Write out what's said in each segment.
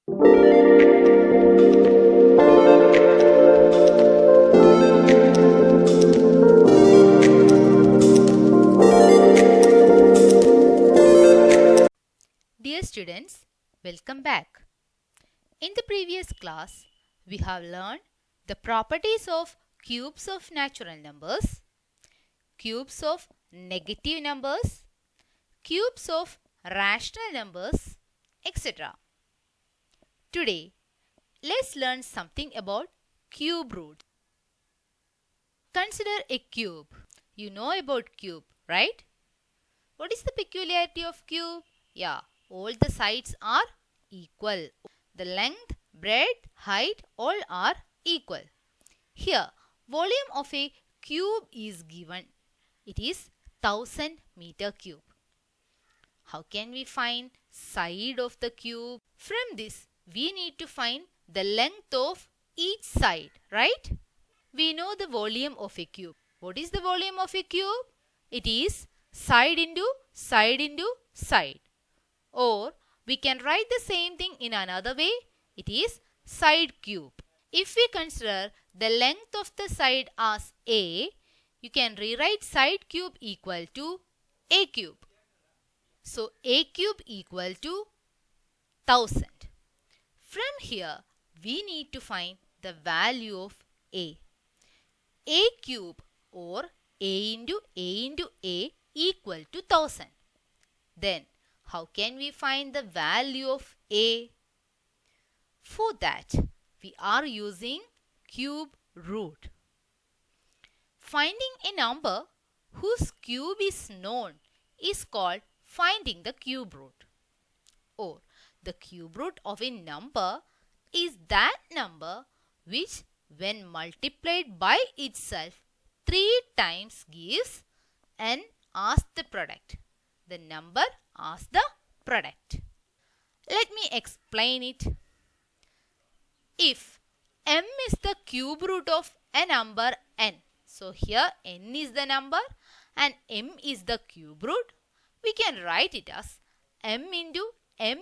Dear students, welcome back. In the previous class, we have learned the properties of cubes of natural numbers, cubes of negative numbers, cubes of rational numbers, etc. Today, let's learn something about cube roots. Consider a cube. You know about cube, right? What is the peculiarity of cube? Yeah, all the sides are equal. The length, breadth, height all are equal. Here, volume of a cube is given. It is 1000 meter cube. How can we find side of the cube? From this, we need to find the length of each side, right? We know the volume of a cube. What is the volume of a cube? It is side into side into side. Or we can write the same thing in another way. It is side cube. If we consider the length of the side as A, you can rewrite side cube equal to A cube. So A cube equal to 1000. From here, we need to find the value of A. A cube or A into A equal to 1000. Then, how can we find the value of A? For that, we are using cube root. Finding a number whose cube is known is called finding the cube root. Or, the cube root of a number is that number which, when multiplied by itself 3 times, gives n as the product. The number as the product. Let me explain it. If m is the cube root of a number n, so here n is the number and m is the cube root, we can write it as m into m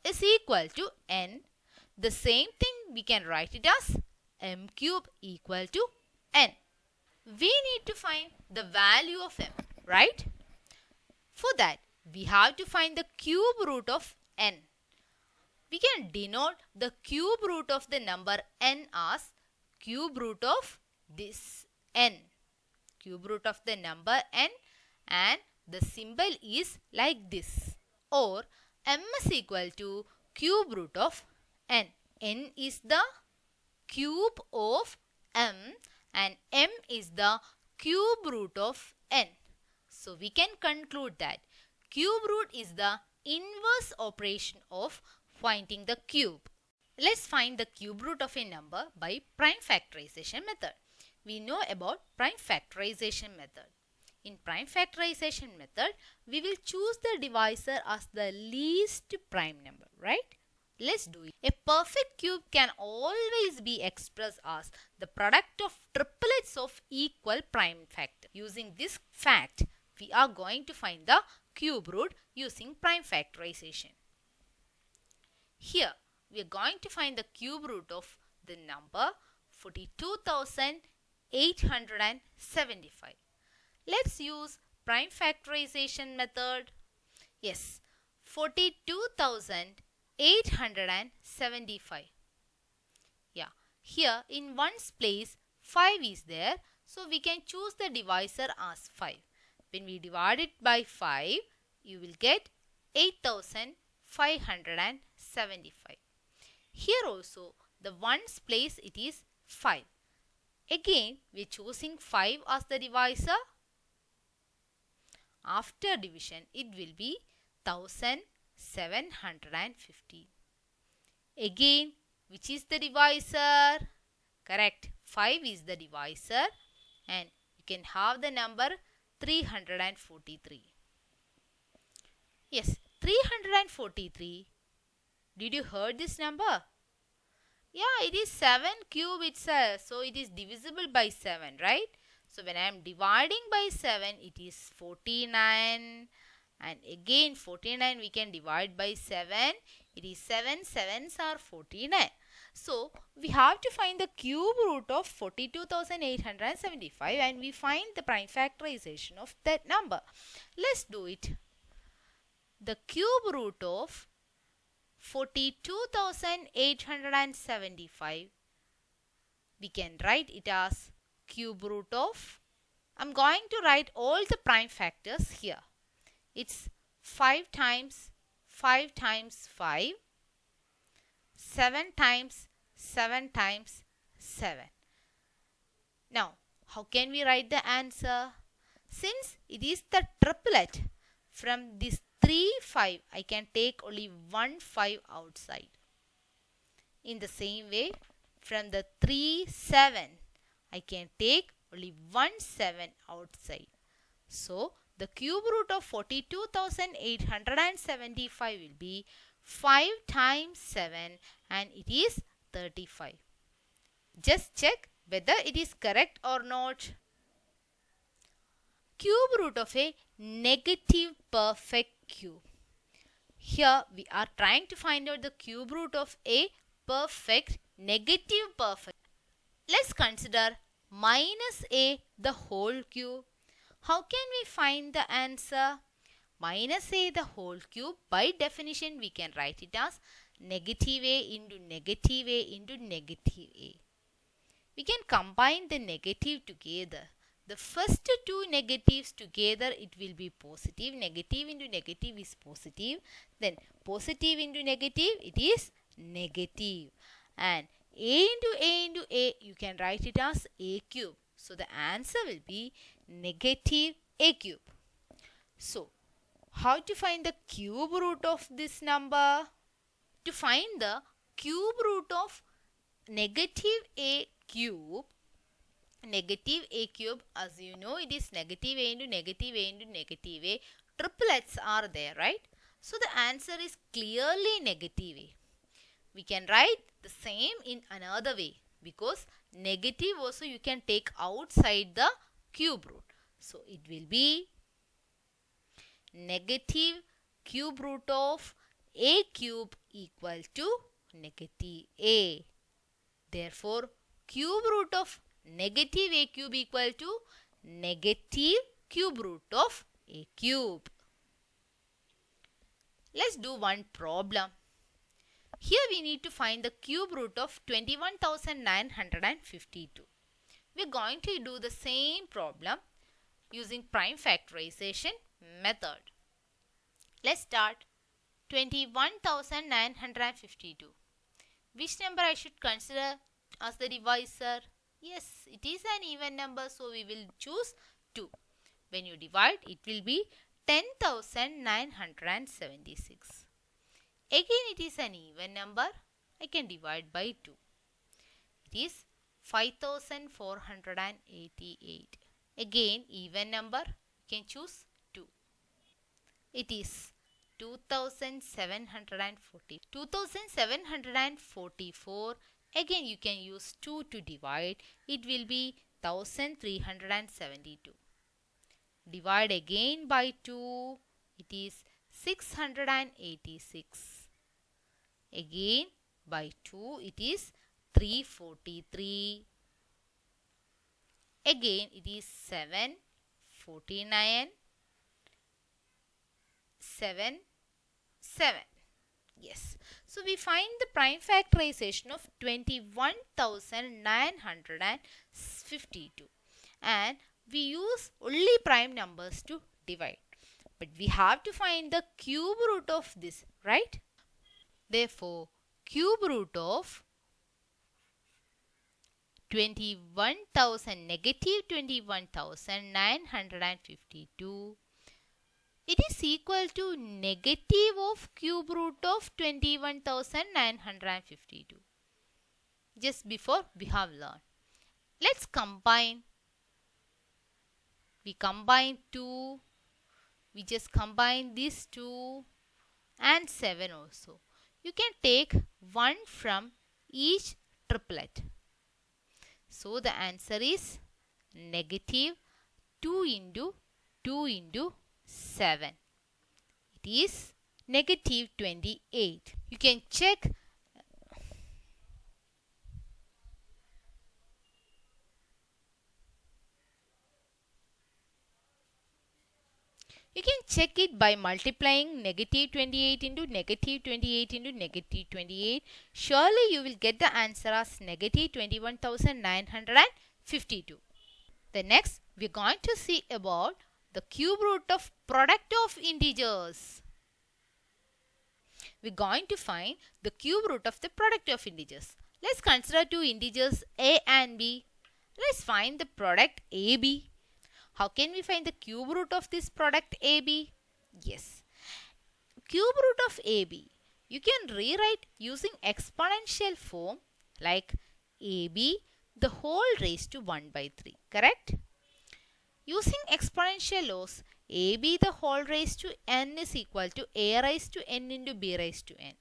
is equal to n. The same thing we can write it as m cube equal to n. We need to find the value of m, right? For that, we have to find the cube root of n. We can denote the cube root of the number n as cube root of this n. Cube root of the number n, and the symbol is like this. Or m is equal to cube root of n. N is the cube of m and m is the cube root of n. So we can conclude that cube root is the inverse operation of finding the cube. Let's find the cube root of a number by prime factorization method. We know about prime factorization method. In prime factorization method, we will choose the divisor as the least prime number, right? Let's do it. A perfect cube can always be expressed as the product of triplets of equal prime factor. Using this fact, we are going to find the cube root using prime factorization. Here, we are going to find the cube root of the number 42,875. Let's use prime factorization method. Yes, 42,875. Yeah, here in ones place 5 is there, so we can choose the divisor as 5. When we divide it by 5, you will get 8,575. Here also the ones place it is 5. Again, we are choosing 5 as the divisor. After division, it will be 1,750. Again, which is the divisor? Correct, 5 is the divisor, and you can have the number 343. Yes, 343. Did you heard this number? Yeah, it is 7 cube itself, so it is divisible by 7, right? So when I am dividing by 7, it is 49, and again 49 we can divide by 7. It is 7 sevens are 49. So we have to find the cube root of 42,875 and we find the prime factorization of that number. Let's do it. The cube root of 42,875, we can write it as cube root of, I'm going to write all the prime factors here. It's 5 times 5 times 5, 7 times 7 times 7. Now, how can we write the answer? Since it is the triplet, from this 3 5, I can take only 1 5 outside. In the same way, from the 3 7, I can take only 1 7 outside. So, the cube root of 42,875 will be 5 times 7 and it is 35. Just check whether it is correct or not. Cube root of a negative perfect cube. Here we are trying to find out the cube root of a perfect negative perfect. Let's consider minus a the whole cube. How can we find the answer? Minus a the whole cube, by definition we can write it as negative a into negative a into negative a. We can combine the negative together. The first two negatives together it will be positive. Negative into negative is positive. Then positive into negative it is negative. And a into a you can write it as a cube. So the answer will be negative a cube. So how to find the cube root of this number? To find the cube root of negative a cube, as you know it is negative a into negative a into negative a. Triplets are there, right? So the answer is clearly negative a. We can write the same in another way because negative also you can take outside the cube root. So it will be negative cube root of a cube equal to negative a. Therefore, cube root of negative a cube equal to negative cube root of a cube. Let's do one problem. Here we need to find the cube root of 21,952. We are going to do the same problem using prime factorization method. Let's start 21,952. Which number I should consider as the divisor? Yes, it is an even number, so we will choose 2. When you divide, it will be 10,976. Again, it is an even number. I can divide by 2. It is 5,488. Again, even number. You can choose 2. It is 2,740. 2,744. Again, you can use 2 to divide. It will be 1,372. Divide again by 2. It is 686. Again by 2 it is 343. Again it is 749. 7. Yes. So we find the prime factorization of 21,952 and we use only prime numbers to divide. But we have to find the cube root of this, right? Therefore, cube root of 21,000 negative 21,952, it is equal to negative of cube root of 21,952. Just before we have learned. Let's combine. We combine 2. We just combine these 2 and 7 also. You can take 1 from each triplet. So the answer is negative 2 into 2 into 7. It is negative 28. You can check it by multiplying negative 28 into negative 28 into negative 28. Surely you will get the answer as negative 21,952. The next we are going to see about the cube root of product of integers. We are going to find the cube root of the product of integers. Let's consider two integers a and b. Let's find the product ab. How can we find the cube root of this product AB? Yes. Cube root of AB, you can rewrite using exponential form like AB the whole raised to 1 by 3. Correct? Using exponential laws, AB the whole raised to n is equal to A raised to n into B raised to n.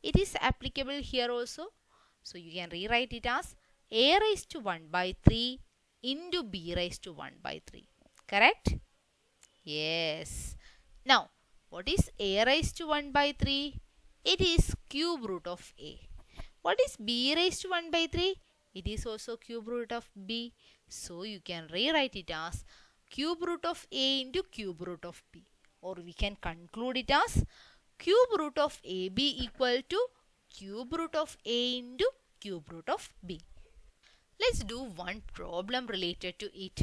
It is applicable here also. So you can rewrite it as A raised to 1 by 3 into B raised to 1 by 3. Correct? Yes. Now, what is A raised to 1 by 3? It is cube root of A. What is B raised to 1 by 3? It is also cube root of B. So, you can rewrite it as cube root of A into cube root of B. Or we can conclude it as cube root of AB equal to cube root of A into cube root of B. Let's do one problem related to it.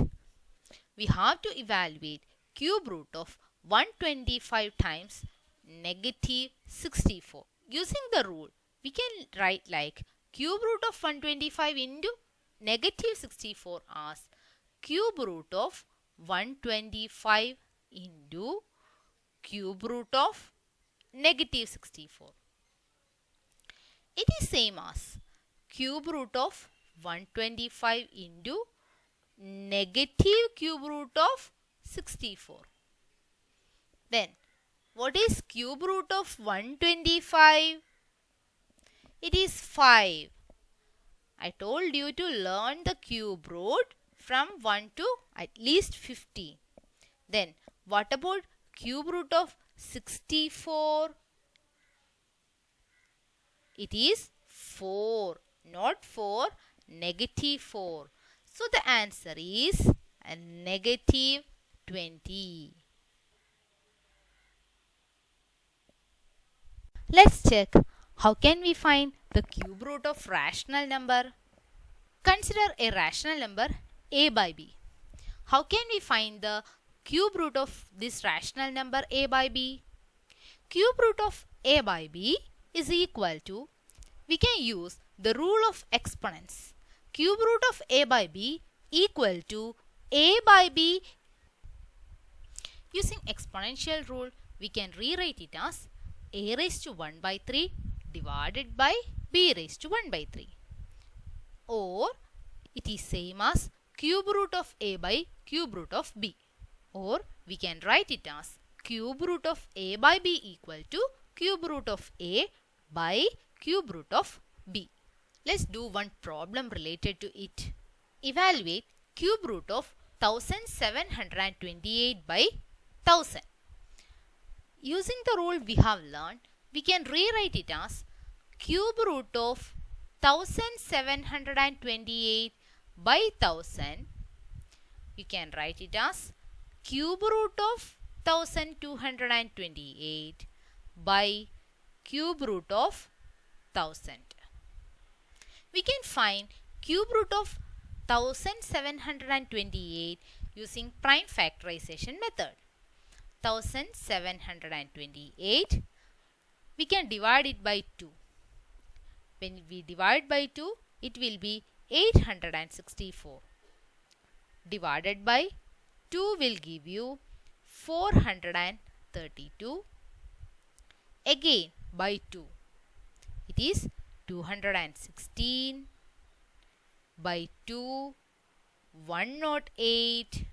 We have to evaluate cube root of 125 times negative 64. Using the rule, we can write like cube root of 125 into negative 64 as cube root of 125 into cube root of negative 64. It is same as cube root of 125 into negative cube root of 64. Then, what is cube root of 125? It is 5. I told you to learn the cube root from 1 to at least 50. Then, what about cube root of 64? It is 4, not 4, negative 4. So, the answer is a negative 20. Let's check how can we find the cube root of rational number. Consider a rational number a by b. How can we find the cube root of this rational number a by b? Cube root of a by b is equal to, we can use the rule of exponents. Cube root of a by b equal to a by b. Using exponential rule, we can rewrite it as a raised to 1 by 3 divided by b raised to 1 by 3. Or it is same as cube root of a by cube root of b. Or we can write it as cube root of a by b equal to cube root of a by cube root of b. Let's do one problem related to it. Evaluate cube root of 1728 by 1000. Using the rule we have learned, we can rewrite it as cube root of 1728 by 1000. You can write it as cube root of 1228 by cube root of 1000. We can find cube root of 1728 using prime factorization method. 1728, we can divide it by 2. When we divide by 2, it will be 864. Divided by 2 will give you 432. Again by 2, it is 216. By 2, 108.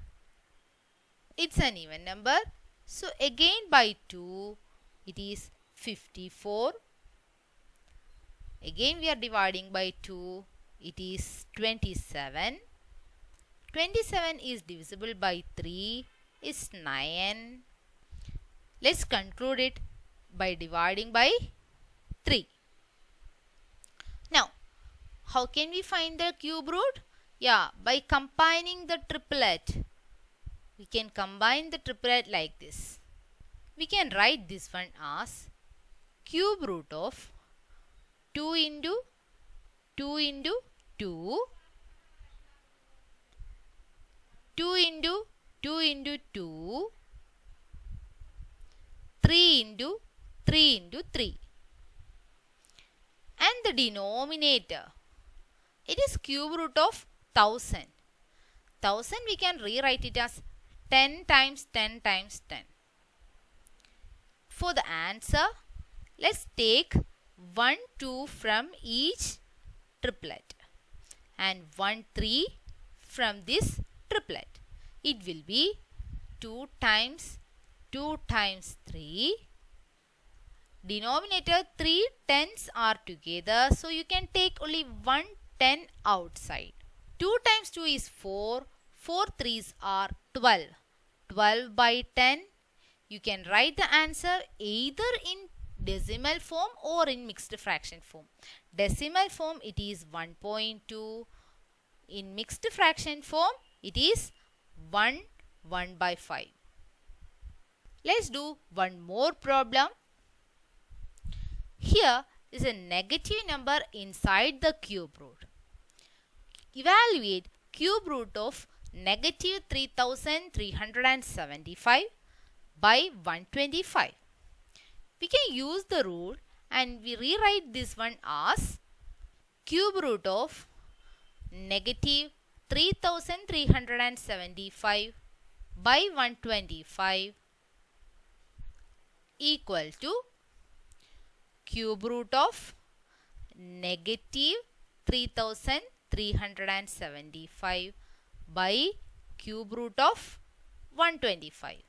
It's an even number. So again by 2, it is 54. Again we are dividing by 2, it is 27. 27 is divisible by 3, is 9. Let's conclude it. by dividing by 3. Now, how can we find the cube root? Yeah, by combining the triplet. We can combine the triplet like this. We can write this one as cube root of 2 into 2 into 2, 2 into 2 into 2, 3 into 3 into 3. And the denominator, it is cube root of 1000. 1000 we can rewrite it as 10 times 10 times 10. For the answer, let's take 1, 2 from each triplet and 1, 3 from this triplet. It will be 2 times 2 times 3. Denominator 3 tens are together, so you can take only 1 10 outside. 2 times 2 is 4. 4 threes are 12. 12 by 10. You can write the answer either in decimal form or in mixed fraction form. Decimal form it is 1.2. In mixed fraction form it is 1 by 5. Let's do one more problem. Here is a negative number inside the cube root. Evaluate cube root of negative 3375 by 125. We can use the rule and we rewrite this one as cube root of negative 3375 by 125 equal to cube root of negative 3375 by cube root of 125.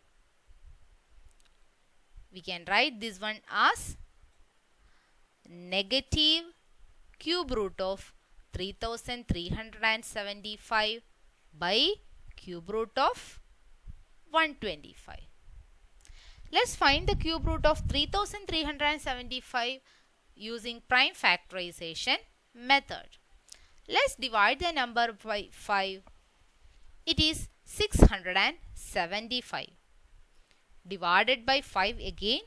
We can write this one as negative cube root of 3375 by cube root of 125. Let's find the cube root of 3375 using prime factorization method. Let's divide the number by 5. It is 675. Divided by 5 again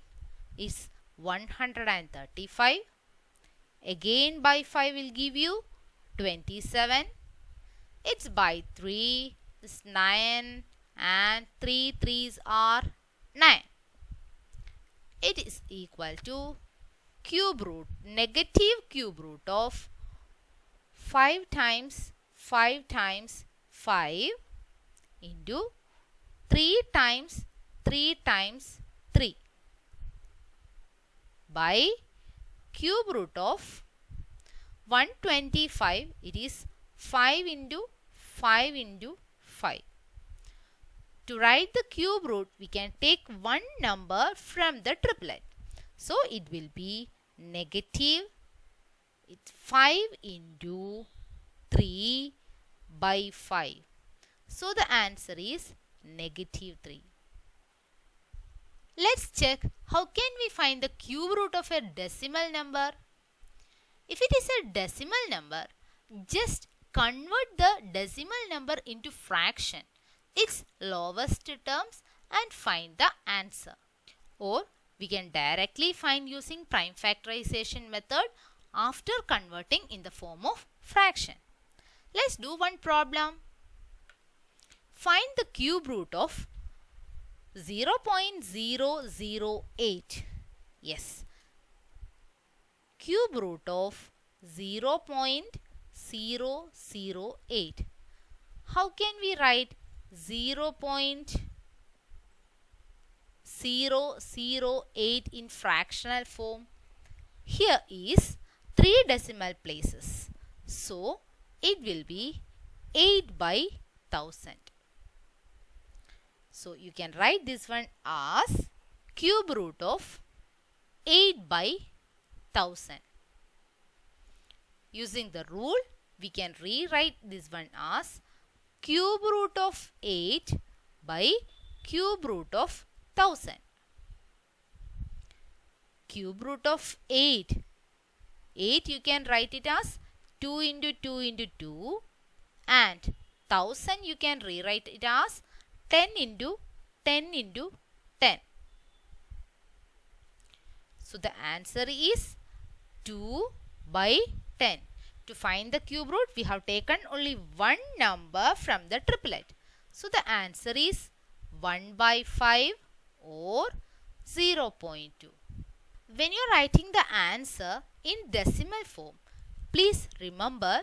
is 135. Again by 5 will give you 27. It's by 3 is 9 and 3 threes are 9. It is equal to cube root, negative cube root of 5 times 5 times 5 into 3 times 3 times 3 by cube root of 125. It is 5 into 5 into 5. To write the cube root, we can take one number from the triplet. So, it will be negative 5 into 3 by 5. So, the answer is negative 3. Let's check how can we find the cube root of a decimal number. If it is a decimal number, just convert the decimal number into fraction, its lowest terms, and find the answer. Or we can directly find using prime factorization method after converting in the form of fraction. Let's do one problem. Find the cube root of 0.008. Yes. Cube root of 0.008. How can we write 0.008 in fractional form? Here is 3 decimal places. So, it will be 8 by 1000. So, you can write this one as cube root of 8 by 1000. Using the rule, we can rewrite this one as cube root of 8 by cube root of 1000. cube root of 8. 8 you can write it as 2 into 2 into 2, and 1000 you can rewrite it as 10 into 10 into 10. So the answer is 2 by 10. To find the cube root, we have taken only one number from the triplet. So the answer is 1 by 5 or 0.2. When you are writing the answer in decimal form, please remember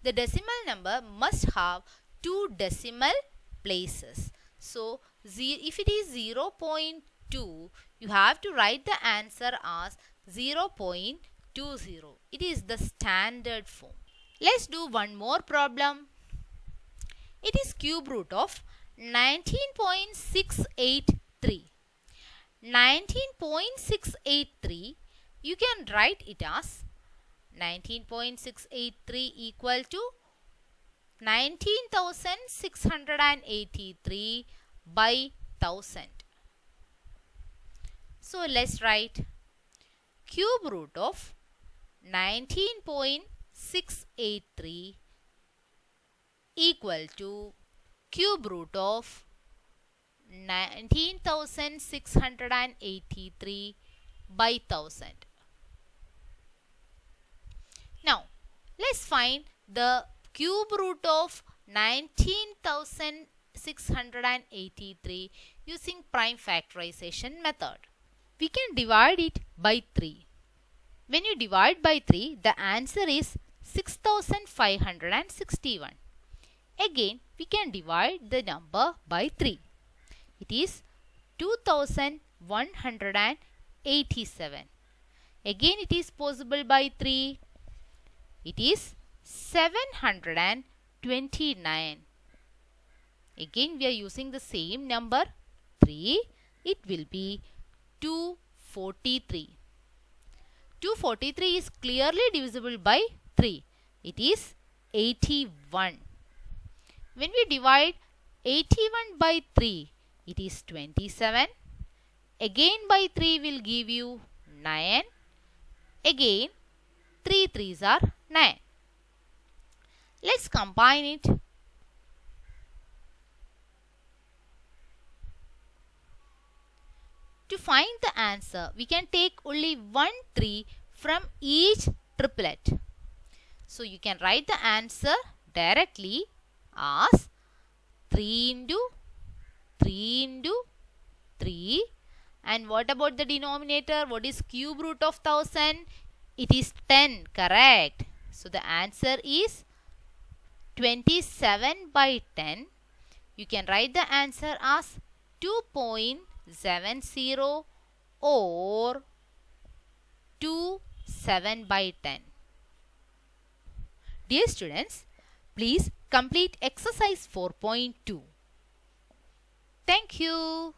the decimal number must have two decimal places. So if it is 0.2, you have to write the answer as 0.20. It is the standard form. Let's do one more problem. It is cube root of 19.683. 19.683, you can write it as 19.683 equal to 19,683 by 1000. So let's write cube root of 19.683 equal to cube root of 19,683 by 1000. Now let's find the cube root of 19,683 using prime factorization method. We can divide it by 3. When you divide by 3, the answer is 6,561. Again, we can divide the number by 3. It is 2,187. Again, it is possible by 3. It is 729. Again, we are using the same number 3. It will be 243. 243 is clearly divisible by 3. It is 81. When we divide 81 by 3, it is 27. Again by 3 will give you 9. Again 3 3s are 9. Let's combine it. To find the answer, we can take only one 3 from each triplet. So you can write the answer directly as 3 into 3 into 3. And what about the denominator? What is cube root of 1000? It is 10, correct. So the answer is 27 by 10. You can write the answer as 2.70 or 27 by 10. Dear students, please complete exercise 4.2. Thank you.